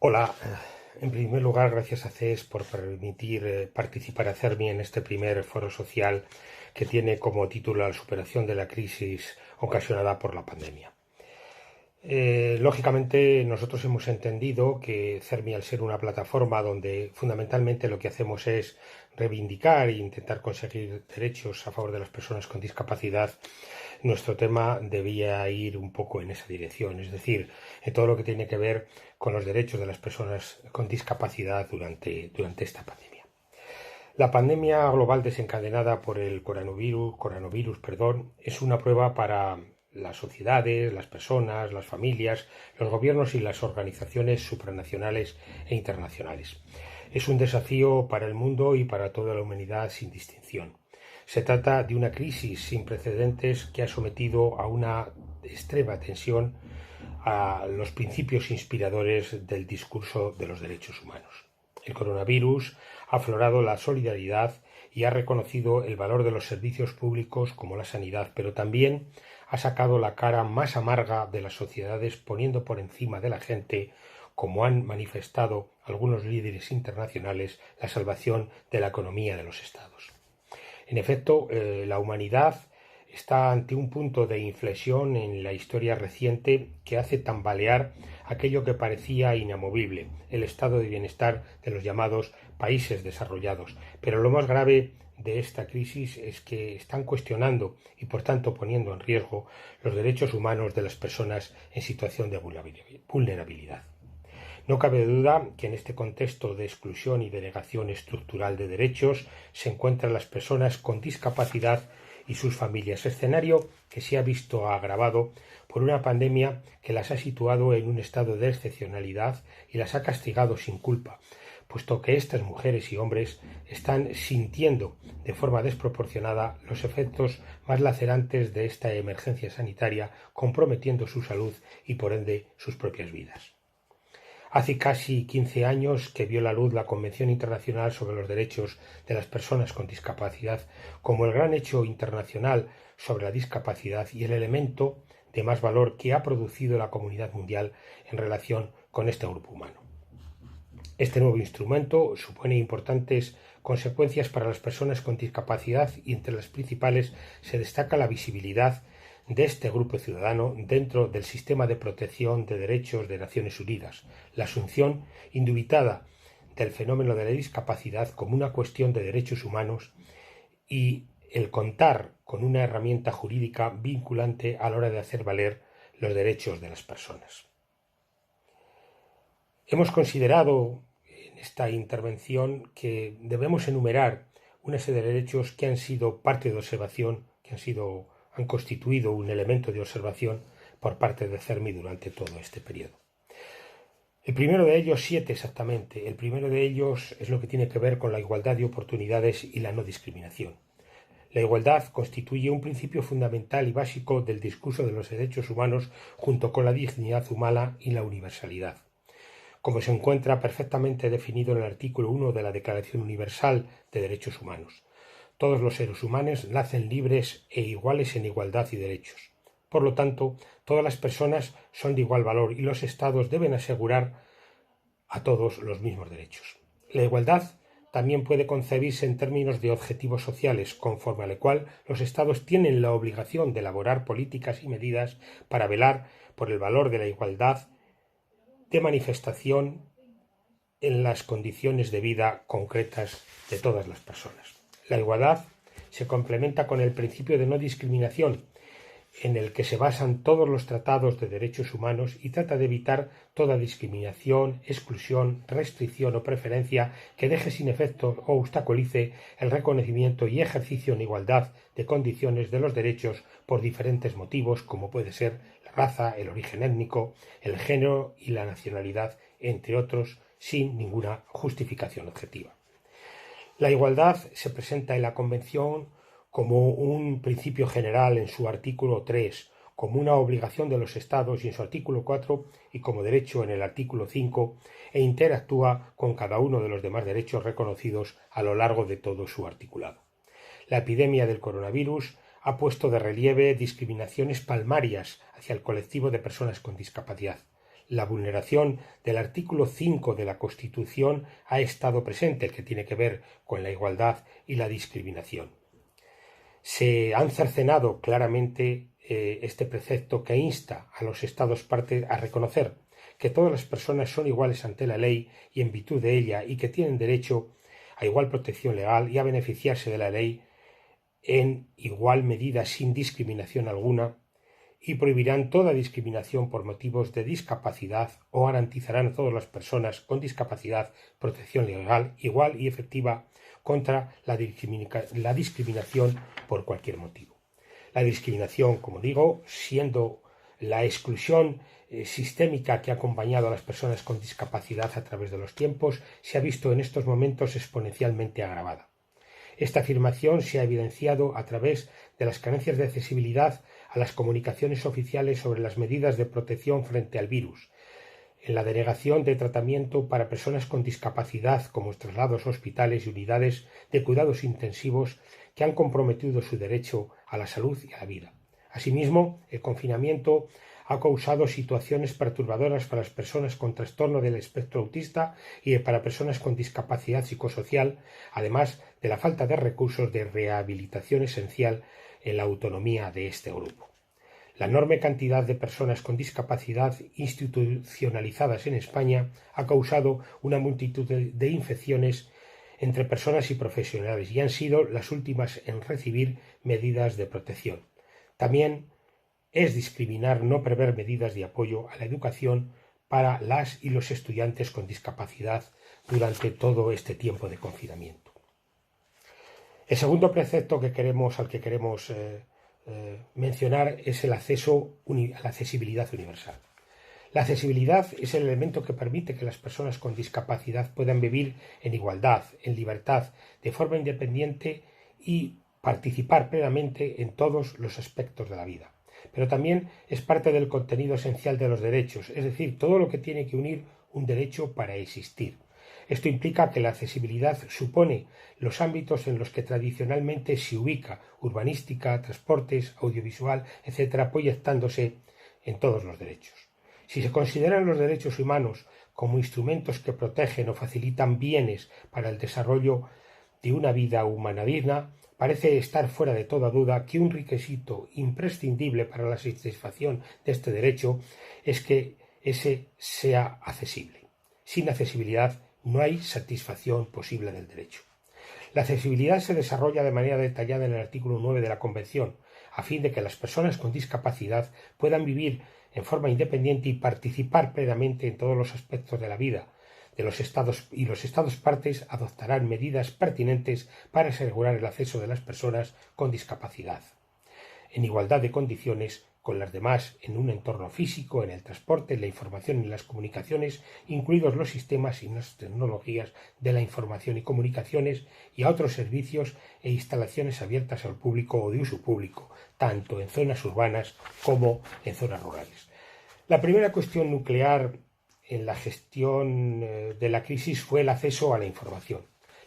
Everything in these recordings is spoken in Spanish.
Hola, en primer lugar, gracias a CES por permitir participar a CERMI en este primer foro social que tiene como título La superación de la crisis ocasionada por la pandemia. Lógicamente, nosotros hemos entendido que CERMI, al ser una plataforma donde fundamentalmente lo que hacemos es reivindicar e intentar conseguir derechos a favor de las personas con discapacidad, nuestro tema debía ir un poco en esa dirección, es decir, en todo lo que tiene que ver con los derechos de las personas con discapacidad durante esta pandemia. La pandemia global desencadenada por el coronavirus, es una prueba para las sociedades, las personas, las familias, los gobiernos y las organizaciones supranacionales e internacionales. Es un desafío para el mundo y para toda la humanidad sin distinción. Se trata de una crisis sin precedentes que ha sometido a una extrema tensión a los principios inspiradores del discurso de los derechos humanos. El coronavirus ha aflorado la solidaridad y ha reconocido el valor de los servicios públicos como la sanidad, pero también ha sacado la cara más amarga de las sociedades, poniendo por encima de la gente, como han manifestado algunos líderes internacionales, la salvación de la economía de los estados. En efecto, la humanidad está ante un punto de inflexión en la historia reciente que hace tambalear aquello que parecía inamovible, el estado de bienestar de los llamados países desarrollados. Pero lo más grave de esta crisis es que están cuestionando y por tanto poniendo en riesgo los derechos humanos de las personas en situación de vulnerabilidad. No cabe duda que en este contexto de exclusión y de negación estructural de derechos se encuentran las personas con discapacidad y sus familias, escenario que se ha visto agravado por una pandemia que las ha situado en un estado de excepcionalidad y las ha castigado sin culpa, puesto que estas mujeres y hombres están sintiendo de forma desproporcionada los efectos más lacerantes de esta emergencia sanitaria, comprometiendo su salud y por ende sus propias vidas. Hace casi 15 años que vio la luz la Convención Internacional sobre los Derechos de las Personas con Discapacidad como el gran hecho internacional sobre la discapacidad y el elemento de más valor que ha producido la comunidad mundial en relación con este grupo humano. Este nuevo instrumento supone importantes consecuencias para las personas con discapacidad y entre las principales se destaca la visibilidad de este grupo ciudadano dentro del sistema de protección de derechos de Naciones Unidas, la asunción indubitada del fenómeno de la discapacidad como una cuestión de derechos humanos y el contar con una herramienta jurídica vinculante a la hora de hacer valer los derechos de las personas. Hemos considerado en esta intervención que debemos enumerar una serie de derechos que han sido parte de observación, han constituido un elemento de observación por parte de CERMI durante todo este periodo. El primero de ellos, 7 exactamente, el primero de ellos es lo que tiene que ver con la igualdad de oportunidades y la no discriminación. La igualdad constituye un principio fundamental y básico del discurso de los derechos humanos junto con la dignidad humana y la universalidad. Como se encuentra perfectamente definido en el artículo 1 de la Declaración Universal de Derechos Humanos. Todos los seres humanos nacen libres e iguales en igualdad y derechos. Por lo tanto, todas las personas son de igual valor y los Estados deben asegurar a todos los mismos derechos. La igualdad también puede concebirse en términos de objetivos sociales, conforme a lo cual los Estados tienen la obligación de elaborar políticas y medidas para velar por el valor de la igualdad de manifestación en las condiciones de vida concretas de todas las personas. La igualdad se complementa con el principio de no discriminación, en el que se basan todos los tratados de derechos humanos y trata de evitar toda discriminación, exclusión, restricción o preferencia que deje sin efecto o obstaculice el reconocimiento y ejercicio en igualdad de condiciones de los derechos por diferentes motivos, como puede ser la raza, el origen étnico, el género y la nacionalidad, entre otros, sin ninguna justificación objetiva. La igualdad se presenta en la Convención como un principio general en su artículo 3, como una obligación de los Estados y en su artículo 4 y como derecho en el artículo 5 e interactúa con cada uno de los demás derechos reconocidos a lo largo de todo su articulado. La epidemia del coronavirus ha puesto de relieve discriminaciones palmarias hacia el colectivo de personas con discapacidad. la vulneración del artículo 5 de la Constitución ha estado presente, el que tiene que ver con la igualdad y la discriminación. Se han cercenado claramente este precepto que insta a los Estados partes a reconocer que todas las personas son iguales ante la ley y en virtud de ella, y que tienen derecho a igual protección legal y a beneficiarse de la ley en igual medida sin discriminación alguna, y prohibirán toda discriminación por motivos de discapacidad o garantizarán a todas las personas con discapacidad protección legal igual y efectiva contra la discriminación por cualquier motivo. La discriminación, como digo, siendo la exclusión sistémica que ha acompañado a las personas con discapacidad a través de los tiempos, se ha visto en estos momentos exponencialmente agravada. Esta afirmación se ha evidenciado a través de las carencias de accesibilidad a las comunicaciones oficiales sobre las medidas de protección frente al virus, en la denegación de tratamiento para personas con discapacidad, como traslados a hospitales y unidades de cuidados intensivos que han comprometido su derecho a la salud y a la vida. Asimismo, el confinamiento ha causado situaciones perturbadoras para las personas con trastorno del espectro autista y para personas con discapacidad psicosocial, además de la falta de recursos de rehabilitación esencial en la autonomía de este grupo. La enorme cantidad de personas con discapacidad institucionalizadas en España ha causado una multitud de infecciones entre personas y profesionales y han sido las últimas en recibir medidas de protección. También es discriminar no prever medidas de apoyo a la educación para las y los estudiantes con discapacidad durante todo este tiempo de confinamiento. El segundo precepto al que queremos mencionar es el acceso a la accesibilidad universal. La accesibilidad es el elemento que permite que las personas con discapacidad puedan vivir en igualdad, en libertad, de forma independiente y participar plenamente en todos los aspectos de la vida. Pero también es parte del contenido esencial de los derechos, es decir, todo lo que tiene que unir un derecho para existir. Esto implica que la accesibilidad supone los ámbitos en los que tradicionalmente se ubica urbanística, transportes, audiovisual, etc., proyectándose en todos los derechos. Si se consideran los derechos humanos como instrumentos que protegen o facilitan bienes para el desarrollo de una vida humana digna, parece estar fuera de toda duda que un requisito imprescindible para la satisfacción de este derecho es que ese sea accesible. Sin accesibilidad no hay satisfacción posible del derecho. La accesibilidad se desarrolla de manera detallada en el artículo 9 de la Convención, a fin de que las personas con discapacidad puedan vivir en forma independiente y participar plenamente en todos los aspectos de la vida de los Estados, y los Estados partes adoptarán medidas pertinentes para asegurar el acceso de las personas con discapacidad en igualdad de condiciones con las demás en un entorno físico, en el transporte, en la información y en las comunicaciones, incluidos los sistemas y las tecnologías de la información y comunicaciones, y a otros servicios e instalaciones abiertas al público o de uso público, tanto en zonas urbanas como en zonas rurales. La primera cuestión nuclear en la gestión de la crisis fue el acceso a la información.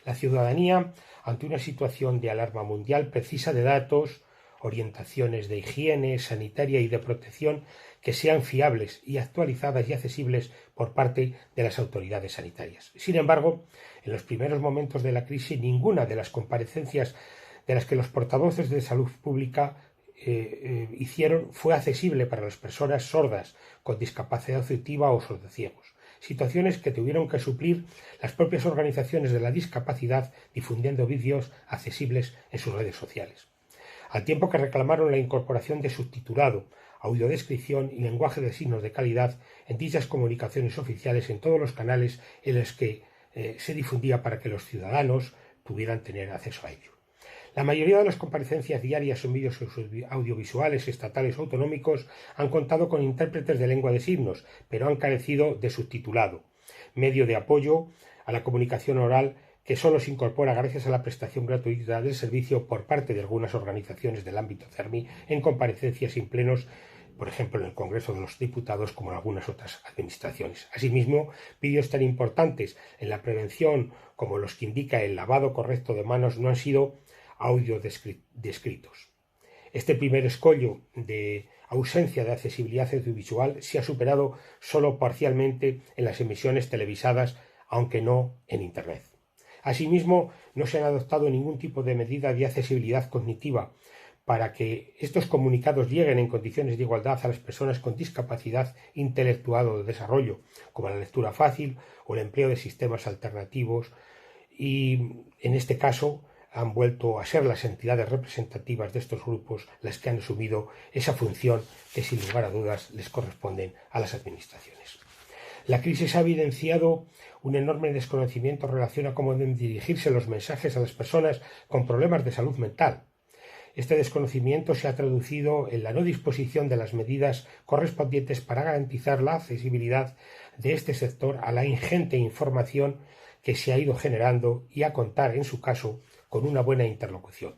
La ciudadanía, ante una situación de alarma mundial, precisa de datos, orientaciones de higiene sanitaria y de protección que sean fiables y actualizadas y accesibles por parte de las autoridades sanitarias. Sin embargo, en los primeros momentos de la crisis, ninguna de las comparecencias de las que los portavoces de salud pública hicieron fue accesible para las personas sordas, con discapacidad auditiva o sordociegos, situaciones que tuvieron que suplir las propias organizaciones de la discapacidad difundiendo vídeos accesibles en sus redes sociales, al tiempo que reclamaron la incorporación de subtitulado, audiodescripción y lenguaje de signos de calidad en dichas comunicaciones oficiales en todos los canales en los que se difundía para que los ciudadanos pudieran tener acceso a ello. La mayoría de las comparecencias diarias en medios audiovisuales estatales o autonómicos han contado con intérpretes de lengua de signos, pero han carecido de subtitulado, medio de apoyo a la comunicación oral que solo se incorpora gracias a la prestación gratuita del servicio por parte de algunas organizaciones del ámbito CERMI en comparecencias y plenos, por ejemplo en el Congreso de los Diputados, como en algunas otras administraciones. Asimismo, vídeos tan importantes en la prevención como los que indica el lavado correcto de manos no han sido audio descritos. Este primer escollo de ausencia de accesibilidad audiovisual se ha superado solo parcialmente en las emisiones televisadas, aunque no en Internet. Asimismo, no se han adoptado ningún tipo de medida de accesibilidad cognitiva para que estos comunicados lleguen en condiciones de igualdad a las personas con discapacidad intelectual o de desarrollo, como la lectura fácil o el empleo de sistemas alternativos, y en este caso han vuelto a ser las entidades representativas de estos grupos las que han asumido esa función que sin lugar a dudas les corresponden a las administraciones. La crisis ha evidenciado un enorme desconocimiento en relación a cómo deben dirigirse los mensajes a las personas con problemas de salud mental. Este desconocimiento se ha traducido en la no disposición de las medidas correspondientes para garantizar la accesibilidad de este sector a la ingente información que se ha ido generando y a contar, en su caso, con una buena interlocución.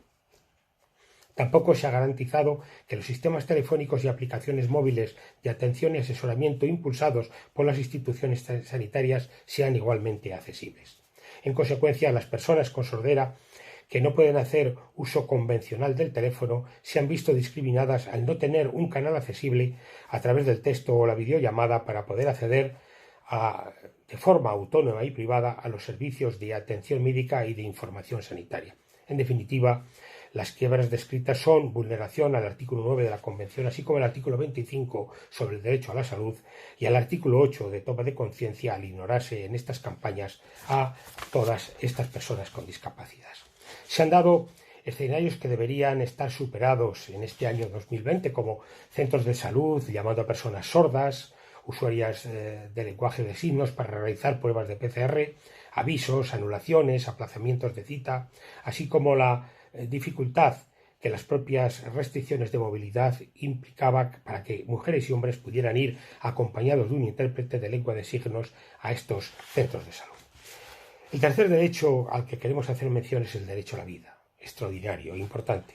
Tampoco se ha garantizado que los sistemas telefónicos y aplicaciones móviles de atención y asesoramiento impulsados por las instituciones sanitarias sean igualmente accesibles. En consecuencia, las personas con sordera que no pueden hacer uso convencional del teléfono se han visto discriminadas al no tener un canal accesible a través del texto o la videollamada para poder acceder de forma autónoma y privada a los servicios de atención médica y de información sanitaria. En definitiva, las quiebras descritas son vulneración al artículo 9 de la Convención, así como el artículo 25 sobre el derecho a la salud y al artículo 8 de toma de conciencia al ignorarse en estas campañas a todas estas personas con discapacidad. Se han dado escenarios que deberían estar superados en este año 2020, como centros de salud llamando a personas sordas, usuarias de lenguaje de signos para realizar pruebas de PCR, avisos, anulaciones, aplazamientos de cita, así como la dificultad que las propias restricciones de movilidad implicaban para que mujeres y hombres pudieran ir acompañados de un intérprete de lengua de signos a estos centros de salud. El tercer derecho al que queremos hacer mención es el derecho a la vida, extraordinario e importante.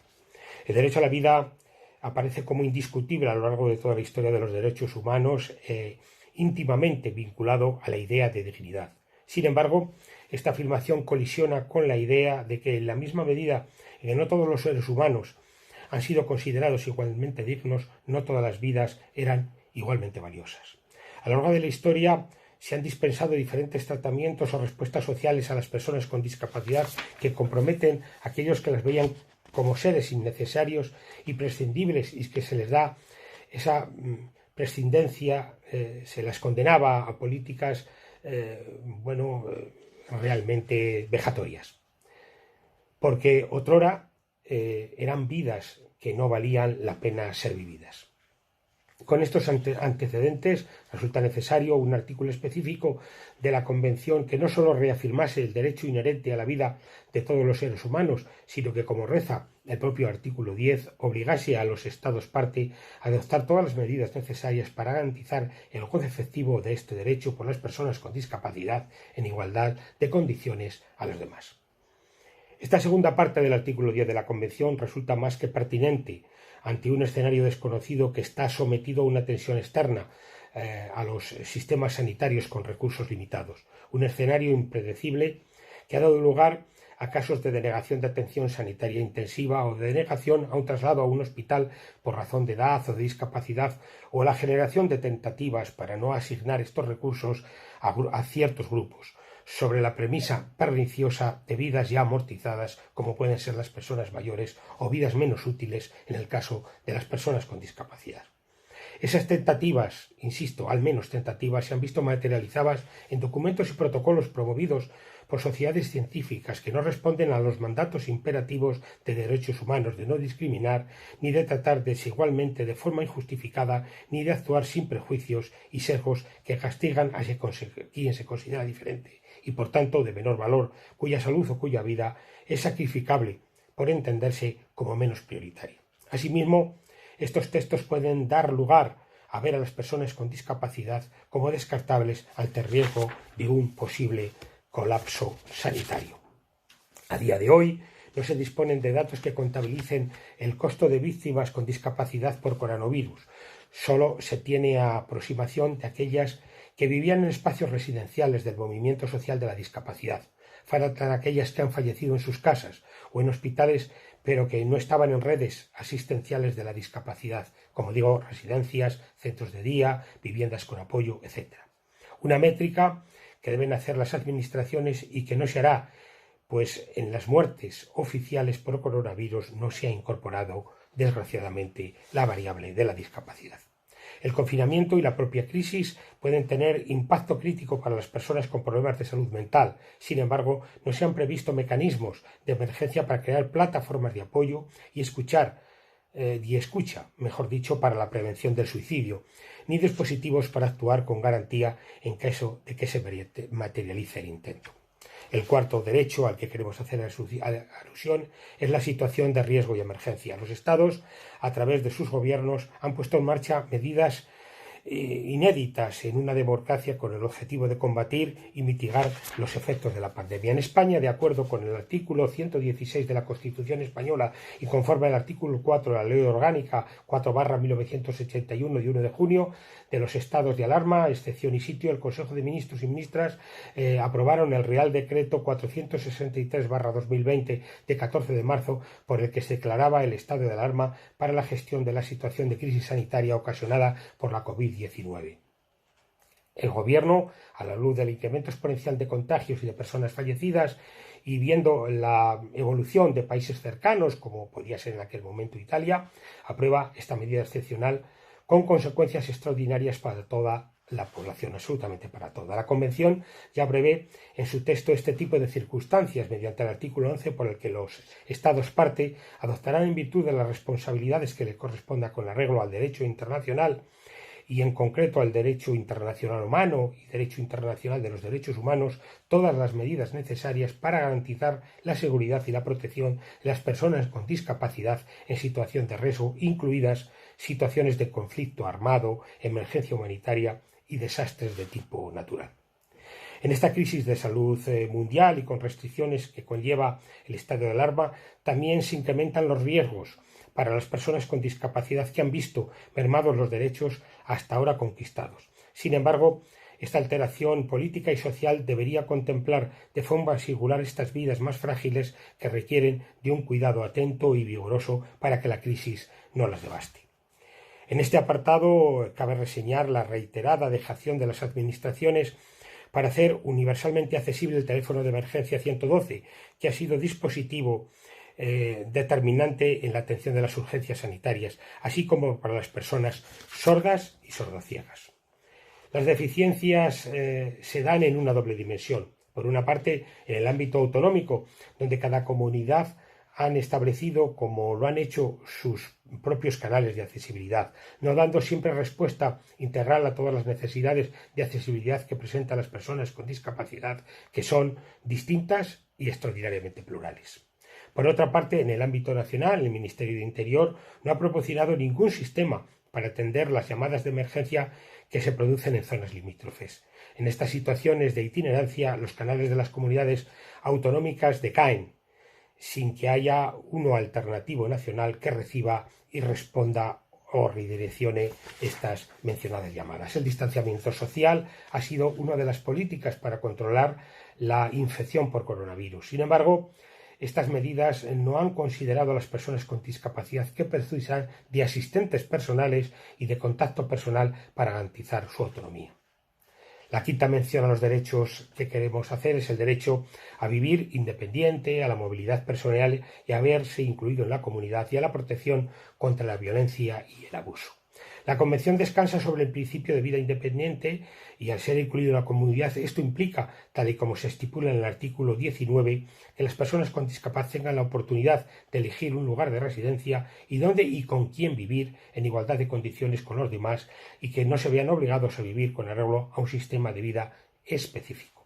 El derecho a la vida aparece como indiscutible a lo largo de toda la historia de los derechos humanos, íntimamente vinculado a la idea de dignidad. Sin embargo, esta afirmación colisiona con la idea de que en la misma medida en que no todos los seres humanos han sido considerados igualmente dignos, no todas las vidas eran igualmente valiosas. A lo largo de la historia se han dispensado diferentes tratamientos o respuestas sociales a las personas con discapacidad que comprometen a aquellos que las veían como seres innecesarios y prescindibles, y que se les da esa prescindencia, se las condenaba a políticas realmente vejatorias. Porque otrora eran vidas que no valían la pena ser vividas. Con estos antecedentes resulta necesario un artículo específico de la Convención que no solo reafirmase el derecho inherente a la vida de todos los seres humanos, sino que, como reza el propio artículo 10, obligase a los Estados parte a adoptar todas las medidas necesarias para garantizar el goce efectivo de este derecho por las personas con discapacidad en igualdad de condiciones a los demás. Esta segunda parte del artículo 10 de la Convención resulta más que pertinente ante un escenario desconocido que está sometido a una tensión externa a los sistemas sanitarios con recursos limitados. Un escenario impredecible que ha dado lugar a casos de denegación de atención sanitaria intensiva o de denegación a un traslado a un hospital por razón de edad o de discapacidad, o la generación de tentativas para no asignar estos recursos a ciertos grupos, sobre la premisa perniciosa de vidas ya amortizadas, como pueden ser las personas mayores, o vidas menos útiles en el caso de las personas con discapacidad. Esas tentativas, insisto, al menos tentativas, se han visto materializadas en documentos y protocolos promovidos por sociedades científicas que no responden a los mandatos imperativos de derechos humanos de no discriminar, ni de tratar desigualmente de forma injustificada, ni de actuar sin prejuicios y sesgos que castigan a quien se considera diferente y, por tanto, de menor valor, cuya salud o cuya vida es sacrificable por entenderse como menos prioritaria. Asimismo, estos textos pueden dar lugar a ver a las personas con discapacidad como descartables ante el riesgo de un posible colapso sanitario. A día de hoy no se disponen de datos que contabilicen el costo de víctimas con discapacidad por coronavirus. Solo se tiene aproximación de aquellas que vivían en espacios residenciales del movimiento social de la discapacidad. Faltan aquellas que han fallecido en sus casas o en hospitales, pero que no estaban en redes asistenciales de la discapacidad, como digo, residencias, centros de día, viviendas con apoyo, etc. Una métrica que deben hacer las administraciones y que no se hará, pues en las muertes oficiales por coronavirus no se ha incorporado, desgraciadamente, la variable de la discapacidad. El confinamiento y la propia crisis pueden tener impacto crítico para las personas con problemas de salud mental. Sin embargo, no se han previsto mecanismos de emergencia para crear plataformas de apoyo y escucha, mejor dicho, para la prevención del suicidio, ni dispositivos para actuar con garantía en caso de que se materialice el intento. El cuarto derecho al que queremos hacer alusión es la situación de riesgo y emergencia. Los Estados, a través de sus gobiernos, han puesto en marcha medidas inéditas en una democracia con el objetivo de combatir y mitigar los efectos de la pandemia. En España, de acuerdo con el artículo 116 de la Constitución española y conforme al artículo 4 de la Ley Orgánica 4/1981 de 1 de junio de los estados de alarma, excepción y sitio, el Consejo de Ministros y Ministras aprobaron el Real Decreto 463/2020 de 14 de marzo por el que se declaraba el estado de alarma para la gestión de la situación de crisis sanitaria ocasionada por la COVID-19. El Gobierno, a la luz del incremento exponencial de contagios y de personas fallecidas y viendo la evolución de países cercanos, como podía ser en aquel momento Italia, aprueba esta medida excepcional con consecuencias extraordinarias para toda la población, absolutamente para toda. La Convención ya prevé en su texto este tipo de circunstancias mediante el artículo 11 por el que los Estados parte adoptarán en virtud de las responsabilidades que le corresponda con arreglo al derecho internacional y en concreto al derecho internacional humano y derecho internacional de los derechos humanos, todas las medidas necesarias para garantizar la seguridad y la protección de las personas con discapacidad en situación de riesgo, incluidas situaciones de conflicto armado, emergencia humanitaria y desastres de tipo natural. En esta crisis de salud mundial y con restricciones que conlleva el estado de alarma, también se incrementan los riesgos para las personas con discapacidad que han visto mermados los derechos hasta ahora conquistados. Sin embargo, esta alteración política y social debería contemplar de forma singular estas vidas más frágiles que requieren de un cuidado atento y vigoroso para que la crisis no las devaste. En este apartado cabe reseñar la reiterada dejación de las administraciones para hacer universalmente accesible el teléfono de emergencia 112, que ha sido dispositivo determinante en la atención de las urgencias sanitarias, así como para las personas sordas y sordociegas. Las deficiencias se dan en una doble dimensión. Por una parte, en el ámbito autonómico, donde cada comunidad han establecido, como lo han hecho, sus propios canales de accesibilidad, no dando siempre respuesta integral a todas las necesidades de accesibilidad que presentan las personas con discapacidad, que son distintas y extraordinariamente plurales. Por otra parte, en el ámbito nacional, el Ministerio de Interior no ha proporcionado ningún sistema para atender las llamadas de emergencia que se producen en zonas limítrofes. En estas situaciones de itinerancia, los canales de las comunidades autonómicas decaen, sin que haya uno alternativo nacional que reciba y responda o redireccione estas mencionadas llamadas. El distanciamiento social ha sido una de las políticas para controlar la infección por coronavirus. Sin embargo, estas medidas no han considerado a las personas con discapacidad que precisan de asistentes personales y de contacto personal para garantizar su autonomía. La quinta mención a los derechos que queremos hacer es el derecho a vivir independiente, a la movilidad personal y a verse incluido en la comunidad y a la protección contra la violencia y el abuso. La Convención descansa sobre el principio de vida independiente y al ser incluido en la comunidad esto implica, tal y como se estipula en el artículo 19, que las personas con discapacidad tengan la oportunidad de elegir un lugar de residencia y dónde y con quién vivir en igualdad de condiciones con los demás y que no se vean obligados a vivir con arreglo a un sistema de vida específico,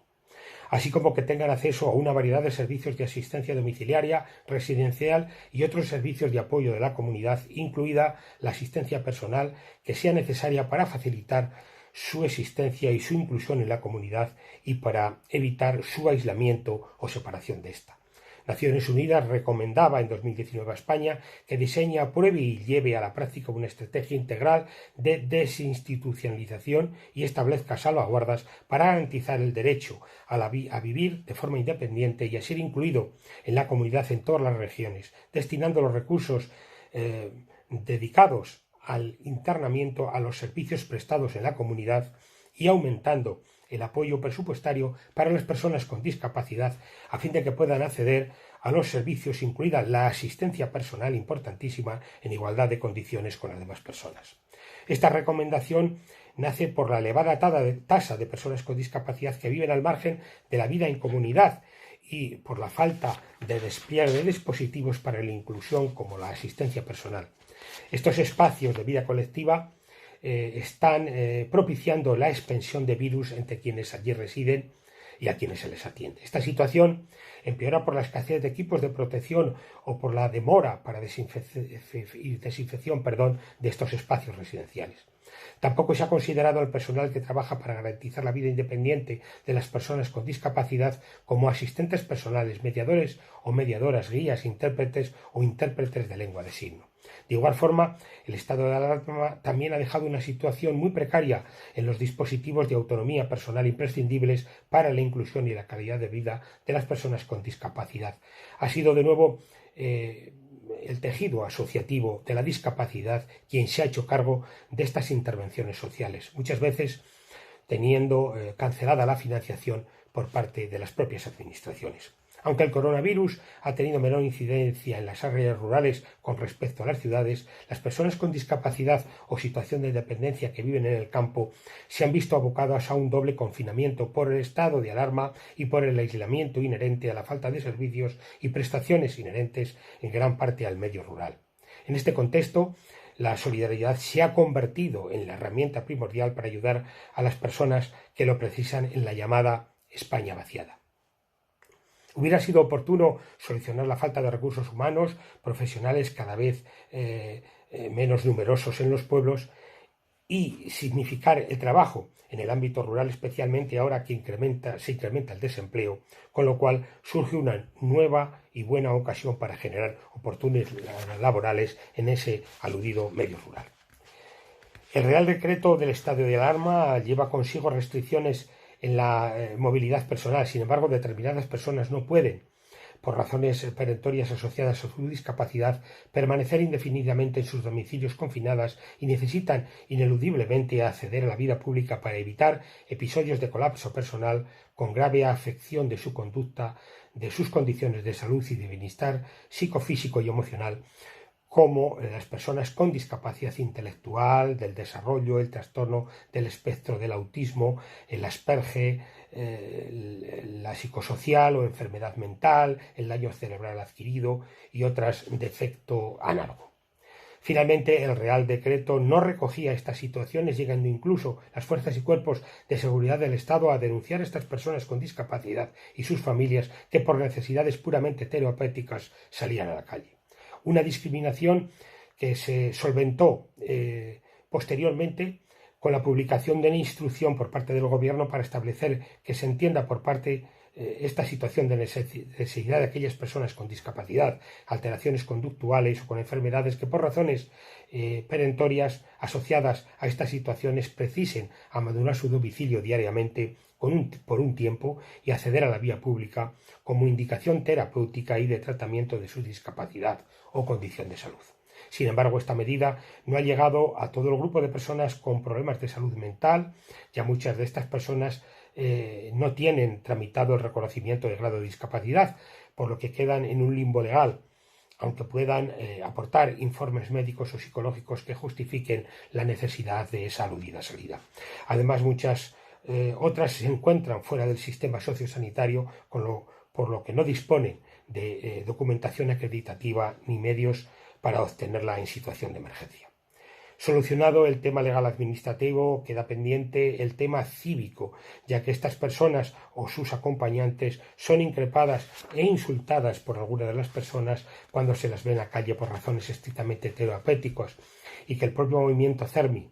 así como que tengan acceso a una variedad de servicios de asistencia domiciliaria, residencial y otros servicios de apoyo de la comunidad, incluida la asistencia personal que sea necesaria para facilitar su existencia y su inclusión en la comunidad y para evitar su aislamiento o separación de ésta. Naciones Unidas recomendaba en 2019 a España que diseñe, apruebe y lleve a la práctica una estrategia integral de desinstitucionalización y establezca salvaguardas para garantizar el derecho a vivir de forma independiente y a ser incluido en la comunidad en todas las regiones, destinando los recursos dedicados al internamiento a los servicios prestados en la comunidad y aumentando el apoyo presupuestario para las personas con discapacidad a fin de que puedan acceder a los servicios, incluida la asistencia personal importantísima, en igualdad de condiciones con las demás personas. Esta recomendación nace por la elevada tasa de personas con discapacidad que viven al margen de la vida en comunidad y por la falta de despliegue de dispositivos para la inclusión como la asistencia personal. Estos espacios de vida colectiva están propiciando la expansión de virus entre quienes allí residen y a quienes se les atiende. Esta situación empeora por la escasez de equipos de protección o por la demora para desinfección de estos espacios residenciales. Tampoco se ha considerado al personal que trabaja para garantizar la vida independiente de las personas con discapacidad como asistentes personales, mediadores o mediadoras, guías, intérpretes o intérpretes de lengua de signos. De igual forma, el estado de alarma también ha dejado una situación muy precaria en los dispositivos de autonomía personal imprescindibles para la inclusión y la calidad de vida de las personas con discapacidad. Ha sido de nuevo el tejido asociativo de la discapacidad quien se ha hecho cargo de estas intervenciones sociales, muchas veces teniendo cancelada la financiación por parte de las propias administraciones. Aunque el coronavirus ha tenido menor incidencia en las áreas rurales con respecto a las ciudades, las personas con discapacidad o situación de dependencia que viven en el campo se han visto abocadas a un doble confinamiento por el estado de alarma y por el aislamiento inherente a la falta de servicios y prestaciones inherentes en gran parte al medio rural. En este contexto, la solidaridad se ha convertido en la herramienta primordial para ayudar a las personas que lo precisan en la llamada España vaciada. Hubiera sido oportuno solucionar la falta de recursos humanos, profesionales cada vez menos numerosos en los pueblos y significar el trabajo en el ámbito rural, especialmente ahora que se incrementa el desempleo, con lo cual surge una nueva y buena ocasión para generar oportunidades laborales en ese aludido medio rural. El Real Decreto del estado de alarma lleva consigo restricciones en la movilidad personal. Sin embargo, determinadas personas no pueden, por razones perentorias asociadas a su discapacidad, permanecer indefinidamente en sus domicilios confinadas y necesitan ineludiblemente acceder a la vida pública para evitar episodios de colapso personal con grave afección de su conducta, de sus condiciones de salud y de bienestar psicofísico y emocional, como las personas con discapacidad intelectual, del desarrollo, el trastorno del espectro del autismo, el Asperger, la psicosocial o enfermedad mental, el daño cerebral adquirido y otros defecto análogo. Finalmente, el Real Decreto no recogía estas situaciones, llegando incluso las fuerzas y cuerpos de seguridad del Estado a denunciar a estas personas con discapacidad y sus familias que por necesidades puramente terapéuticas salían a la calle. Una discriminación que se solventó posteriormente con la publicación de la instrucción por parte del Gobierno para establecer que se entienda por parte esta situación de necesidad de aquellas personas con discapacidad, alteraciones conductuales o con enfermedades que por razones perentorias asociadas a estas situaciones precisen abandonar su domicilio diariamente por un tiempo y acceder a la vía pública como indicación terapéutica y de tratamiento de su discapacidad o condición de salud. Sin embargo, esta medida no ha llegado a todo el grupo de personas con problemas de salud mental. Ya muchas de estas personas no tienen tramitado el reconocimiento de grado de discapacidad, por lo que quedan en un limbo legal, aunque puedan aportar informes médicos o psicológicos que justifiquen la necesidad de esa aludida salida. Además, muchas otras se encuentran fuera del sistema sociosanitario, por lo que no disponen de documentación acreditativa ni medios para obtenerla en situación de emergencia. Solucionado el tema legal administrativo, queda pendiente el tema cívico, ya que estas personas o sus acompañantes son increpadas e insultadas por alguna de las personas cuando se las ve en la calle por razones estrictamente terapéuticas, y que el propio movimiento CERMI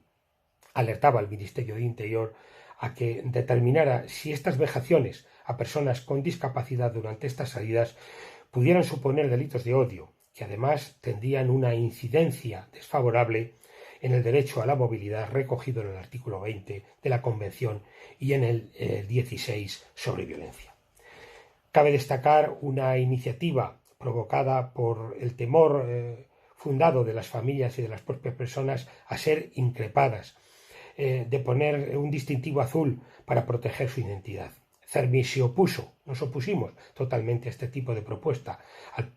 alertaba al Ministerio de Interior a que determinara si estas vejaciones a personas con discapacidad durante estas salidas pudieran suponer delitos de odio, que además tendrían una incidencia desfavorable en el derecho a la movilidad recogido en el artículo 20 de la Convención y en el 16 sobre violencia. Cabe destacar una iniciativa provocada por el temor fundado de las familias y de las propias personas a ser increpadas, de poner un distintivo azul para proteger su identidad. CERMI se opuso, nos opusimos totalmente a este tipo de propuesta,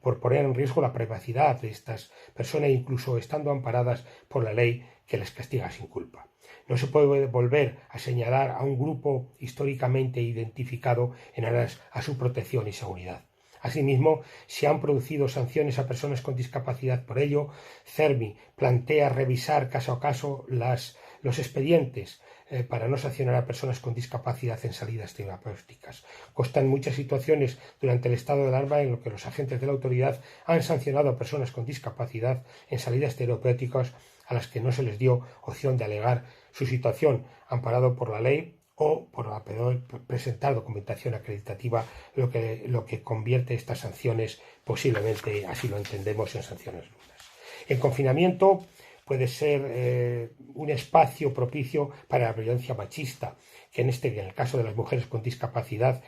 por poner en riesgo la privacidad de estas personas, incluso estando amparadas por la ley que les castiga sin culpa. No se puede volver a señalar a un grupo históricamente identificado en aras a su protección y seguridad. Asimismo, se han producido sanciones a personas con discapacidad. Por ello, CERMI plantea revisar caso a caso los expedientes para no sancionar a personas con discapacidad en salidas terapéuticas. Constan muchas situaciones durante el estado de alarma en lo que los agentes de la autoridad han sancionado a personas con discapacidad en salidas terapéuticas a las que no se les dio opción de alegar su situación, amparado por la ley o por presentar documentación acreditativa, lo que convierte estas sanciones, posiblemente, así lo entendemos, en sanciones nulas. El confinamiento puede ser un espacio propicio para la violencia machista, que en el caso de las mujeres con discapacidad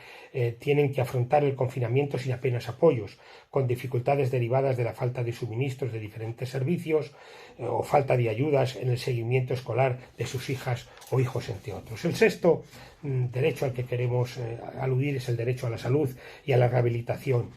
tienen que afrontar el confinamiento sin apenas apoyos, con dificultades derivadas de la falta de suministros de diferentes servicios o falta de ayudas en el seguimiento escolar de sus hijas o hijos, entre otros. El sexto derecho al que queremos aludir es el derecho a la salud y a la rehabilitación.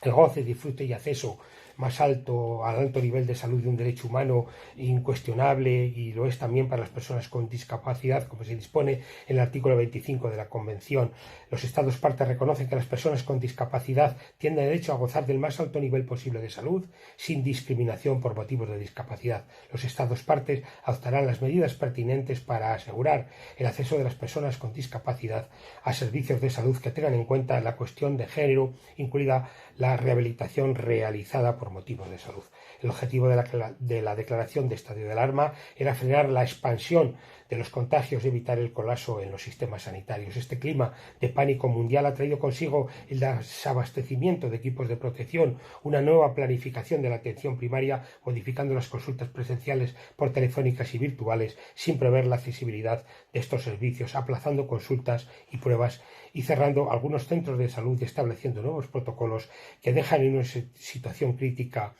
El goce, disfrute y acceso al alto nivel de salud de un derecho humano incuestionable, y lo es también para las personas con discapacidad, como se dispone en el artículo 25 de la Convención. Los Estados partes reconocen que las personas con discapacidad tienen derecho a gozar del más alto nivel posible de salud, sin discriminación por motivos de discapacidad. Los Estados partes adoptarán las medidas pertinentes para asegurar el acceso de las personas con discapacidad a servicios de salud que tengan en cuenta la cuestión de género, incluida la rehabilitación realizada por motivos de salud. El objetivo de la declaración de estado de alarma era frenar la expansión de los contagios y evitar el colapso en los sistemas sanitarios. Este clima de pánico mundial ha traído consigo el desabastecimiento de equipos de protección, una nueva planificación de la atención primaria, modificando las consultas presenciales por telefónicas y virtuales, sin prever la accesibilidad de estos servicios, aplazando consultas y pruebas y cerrando algunos centros de salud y estableciendo nuevos protocolos que dejan en una situación crítica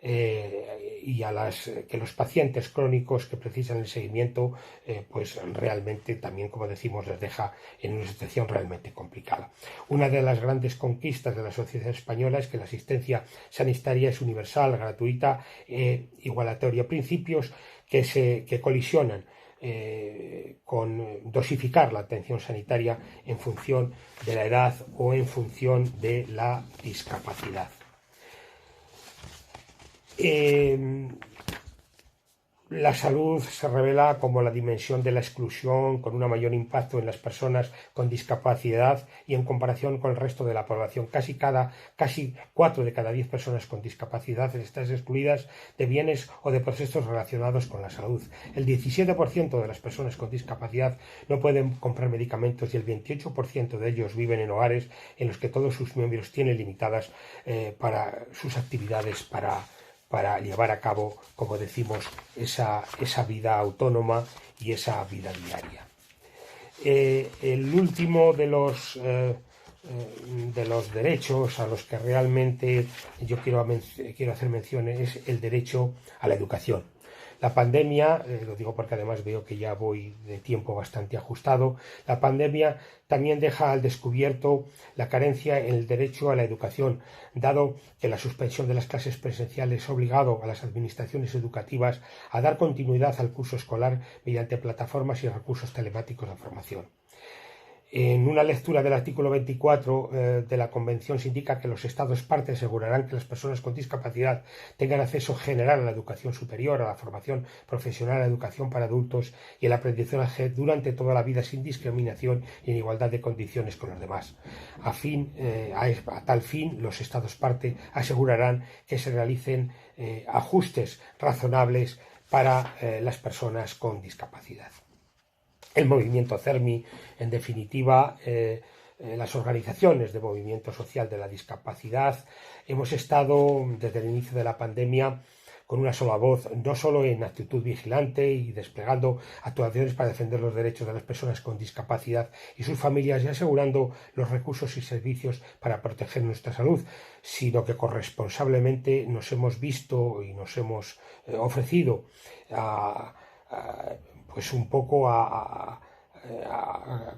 y que los pacientes crónicos que precisan el seguimiento, pues realmente también, como decimos, les deja en una situación realmente complicada. Una de las grandes conquistas de la sociedad española es que la asistencia sanitaria es universal, gratuita, igualatoria, principios que colisionan con dosificar la atención sanitaria en función de la edad o en función de la discapacidad. La salud se revela como la dimensión de la exclusión, con un mayor impacto en las personas con discapacidad y en comparación con el resto de la población. Casi 4 de cada 10 personas con discapacidad están excluidas de bienes o de procesos relacionados con la salud. El 17% de las personas con discapacidad no pueden comprar medicamentos y el 28% de ellos viven en hogares en los que todos sus miembros tienen limitadas para sus actividades para llevar a cabo, como decimos, esa vida autónoma y esa vida diaria. El último de los derechos a los que realmente yo quiero hacer mención es el derecho a la educación. La pandemia, lo digo porque además veo que ya voy de tiempo bastante ajustado, la pandemia también deja al descubierto la carencia en el derecho a la educación, dado que la suspensión de las clases presenciales ha obligado a las administraciones educativas a dar continuidad al curso escolar mediante plataformas y recursos telemáticos de formación. En una lectura del artículo 24 de la Convención se indica que los Estados partes asegurarán que las personas con discapacidad tengan acceso general a la educación superior, a la formación profesional, a la educación para adultos y el aprendizaje durante toda la vida sin discriminación y en igualdad de condiciones con los demás. A tal fin, los Estados partes asegurarán que se realicen ajustes razonables para las personas con discapacidad. El movimiento CERMI, en definitiva, las organizaciones de movimiento social de la discapacidad hemos estado desde el inicio de la pandemia con una sola voz, no solo en actitud vigilante y desplegando actuaciones para defender los derechos de las personas con discapacidad y sus familias y asegurando los recursos y servicios para proteger nuestra salud, sino que corresponsablemente nos hemos visto y nos hemos ofrecido pues un poco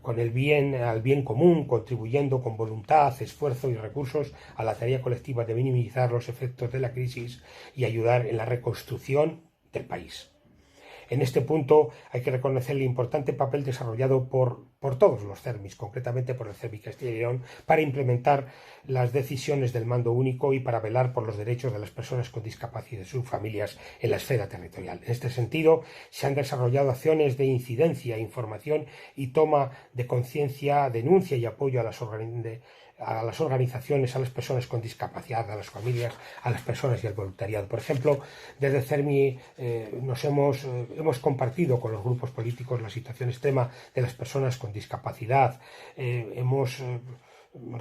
con el bien, al bien común, contribuyendo con voluntad, esfuerzo y recursos a la tarea colectiva de minimizar los efectos de la crisis y ayudar en la reconstrucción del país. En este punto hay que reconocer el importante papel desarrollado por todos los CERMIs, concretamente por el CERMI Castilla y León, para implementar las decisiones del mando único y para velar por los derechos de las personas con discapacidad y sus familias en la esfera territorial. En este sentido, se han desarrollado acciones de incidencia, información y toma de conciencia, denuncia y apoyo a las organizaciones, a las personas con discapacidad, a las familias, a las personas y al voluntariado. Por ejemplo, desde CERMI hemos compartido con los grupos políticos la situación extrema de las personas con discapacidad, hemos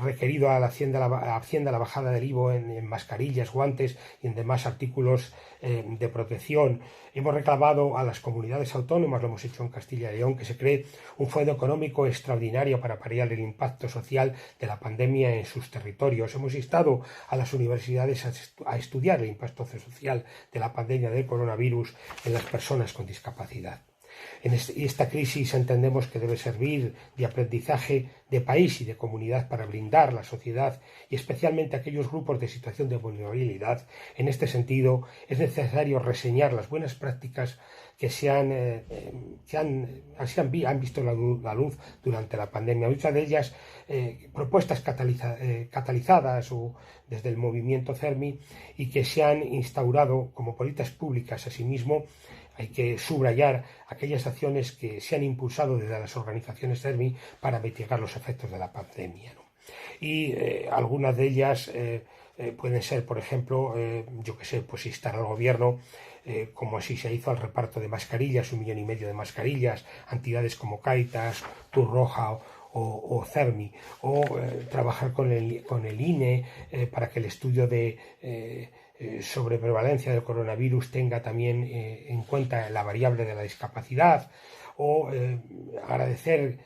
requerido a la Hacienda la bajada del IVA en mascarillas, guantes y en demás artículos de protección. Hemos reclamado a las comunidades autónomas, lo hemos hecho en Castilla y León, que se cree un fondo económico extraordinario para paliar el impacto social de la pandemia en sus territorios. Hemos instado a las universidades a estudiar el impacto social de la pandemia del coronavirus en las personas con discapacidad. En esta crisis entendemos que debe servir de aprendizaje de país y de comunidad para blindar la sociedad y especialmente aquellos grupos de situación de vulnerabilidad. En este sentido, es necesario reseñar las buenas prácticas que han visto la luz durante la pandemia. Muchas de ellas propuestas catalizadas desde el movimiento CERMI y que se han instaurado como políticas públicas. Asimismo, hay que subrayar aquellas acciones que se han impulsado desde las organizaciones CERMI para mitigar los efectos de la pandemia, ¿no? Y algunas de ellas pueden ser, por ejemplo, pues instar al gobierno, como así se hizo, al reparto de mascarillas, 1,5 millones de mascarillas, a entidades como Cáritas, Cruz Roja o CERMI, o trabajar con el INE para que el estudio sobre prevalencia del coronavirus tenga también en cuenta la variable de la discapacidad, o agradecer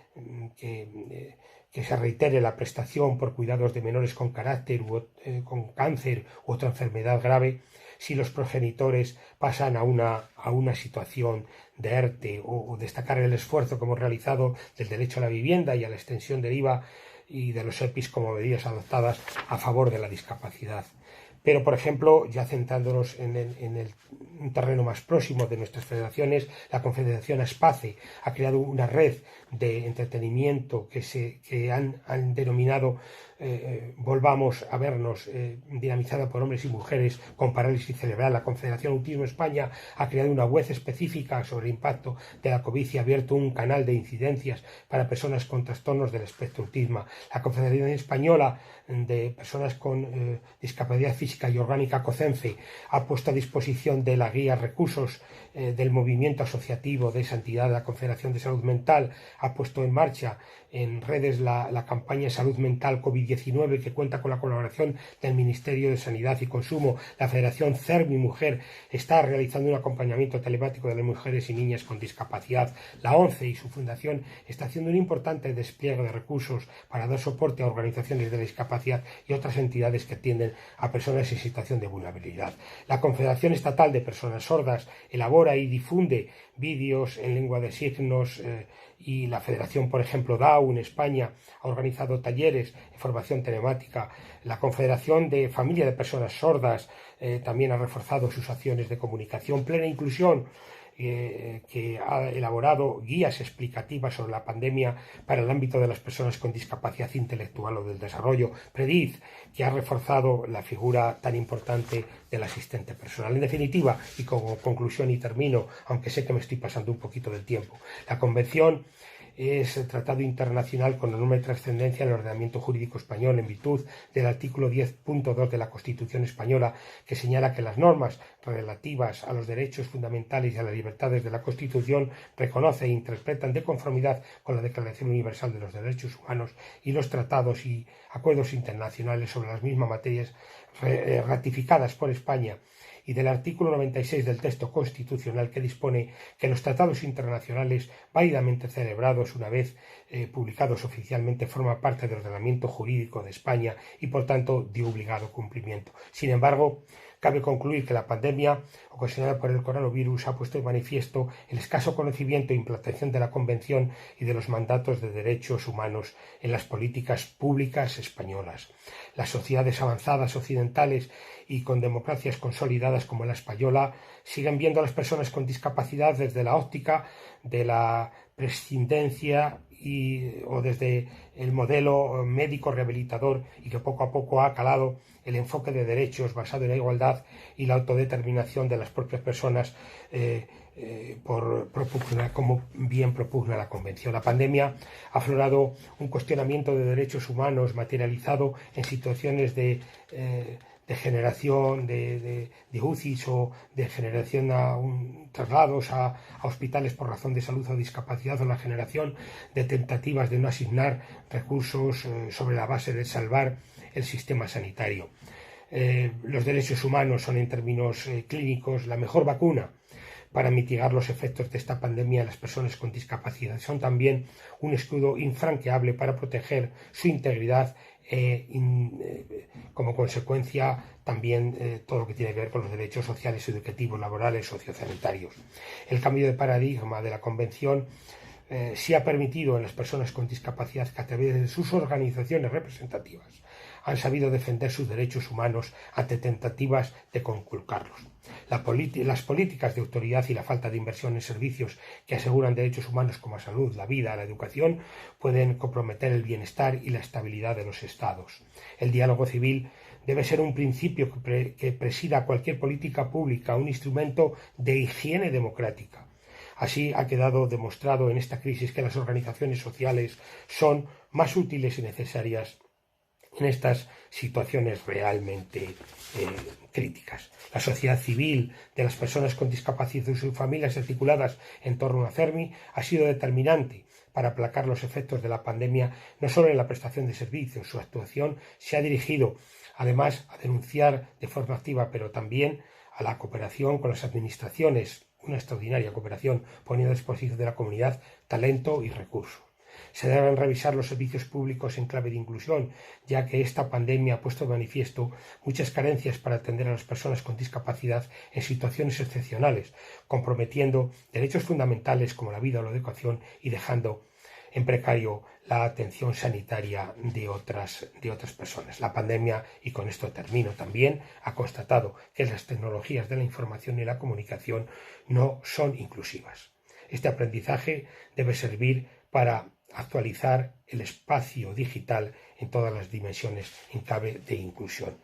que se reitere la prestación por cuidados de menores con con cáncer u otra enfermedad grave si los progenitores pasan a una situación de ERTE, o destacar el esfuerzo que hemos realizado del derecho a la vivienda y a la extensión del IVA y de los EPIs como medidas adoptadas a favor de la discapacidad. Pero, por ejemplo, ya centrándonos en un terreno más próximo de nuestras federaciones, la Confederación ASPACE ha creado una red de entretenimiento que han denominado Volvamos a vernos, dinamizada por hombres y mujeres con parálisis cerebral. La Confederación Autismo España ha creado una web específica sobre el impacto de la COVID y ha abierto un canal de incidencias para personas con trastornos del espectro autismo. La Confederación Española de Personas con Discapacidad Física y Orgánica, COCENFE, ha puesto a disposición de la guía recursos del movimiento asociativo de esa entidad. La Confederación de Salud Mental ha puesto en marcha en redes la campaña Salud Mental COVID-19, que cuenta con la colaboración del Ministerio de Sanidad y Consumo. La Federación CERMI Mujer está realizando un acompañamiento telemático de las mujeres y niñas con discapacidad. La ONCE y su fundación está haciendo un importante despliegue de recursos para dar soporte a organizaciones de la discapacidad y otras entidades que atienden a personas en situación de vulnerabilidad. La Confederación Estatal de Personas Sordas elabora y difunde vídeos en lengua de signos y la Federación, por ejemplo, DAO en España ha organizado talleres de formación telemática. La Confederación de Familia de Personas Sordas también ha reforzado sus acciones de comunicación. Plena Inclusión, que ha elaborado guías explicativas sobre la pandemia para el ámbito de las personas con discapacidad intelectual o del desarrollo. PREDIZ, que ha reforzado la figura tan importante del asistente personal. En definitiva, y como conclusión y termino, aunque sé que me estoy pasando un poquito del tiempo, la Convención es tratado internacional con enorme trascendencia en el ordenamiento jurídico español en virtud del artículo 10.2 de la Constitución española, que señala que las normas relativas a los derechos fundamentales y a las libertades de la Constitución reconoce e interpretan de conformidad con la Declaración Universal de los Derechos Humanos y los tratados y acuerdos internacionales sobre las mismas materias ratificadas por España, y del artículo 96 del texto constitucional, que dispone que los tratados internacionales válidamente celebrados una vez publicados oficialmente forman parte del ordenamiento jurídico de España y por tanto de obligado cumplimiento. Sin embargo, cabe concluir que la pandemia ocasionada por el coronavirus ha puesto de manifiesto el escaso conocimiento e implantación de la Convención y de los mandatos de derechos humanos en las políticas públicas españolas. Las sociedades avanzadas occidentales y con democracias consolidadas como la española siguen viendo a las personas con discapacidad desde la óptica de la prescindencia o desde el modelo médico rehabilitador, y que poco a poco ha calado el enfoque de derechos basado en la igualdad y la autodeterminación de las propias personas, como bien propugna la Convención. La pandemia ha aflorado un cuestionamiento de derechos humanos materializado en situaciones de generación de UCIs o de generación traslados a hospitales por razón de salud o discapacidad, o la generación de tentativas de no asignar recursos sobre la base de salvar el sistema sanitario. Los derechos humanos son, en términos clínicos, la mejor vacuna para mitigar los efectos de esta pandemia en las personas con discapacidad. Son también un escudo infranqueable para proteger su integridad, como consecuencia también todo lo que tiene que ver con los derechos sociales, educativos, laborales, sociosanitarios. El cambio de paradigma de la Convención sí ha permitido en las personas con discapacidad que, a través de sus organizaciones representativas, han sabido defender sus derechos humanos ante tentativas de conculcarlos. Las políticas de autoridad y la falta de inversión en servicios que aseguran derechos humanos como la salud, la vida, la educación, pueden comprometer el bienestar y la estabilidad de los Estados. El diálogo civil debe ser un principio que presida cualquier política pública, un instrumento de higiene democrática. Así ha quedado demostrado en esta crisis que las organizaciones sociales son más útiles y necesarias en estas situaciones realmente críticas. La sociedad civil de las personas con discapacidad y sus familias articuladas en torno a CERMI ha sido determinante para aplacar los efectos de la pandemia, no solo en la prestación de servicios. Su actuación se ha dirigido, además, a denunciar de forma activa, pero también a la cooperación con las administraciones, una extraordinaria cooperación, poniendo a disposición de la comunidad talento y recursos. Se deben revisar los servicios públicos en clave de inclusión, ya que esta pandemia ha puesto de manifiesto muchas carencias para atender a las personas con discapacidad en situaciones excepcionales, comprometiendo derechos fundamentales como la vida o la educación y dejando en precario la atención sanitaria de otras personas. La pandemia, y con esto termino también, ha constatado que las tecnologías de la información y la comunicación no son inclusivas. Este aprendizaje debe servir para actualizar el espacio digital en todas las dimensiones en clave de inclusión.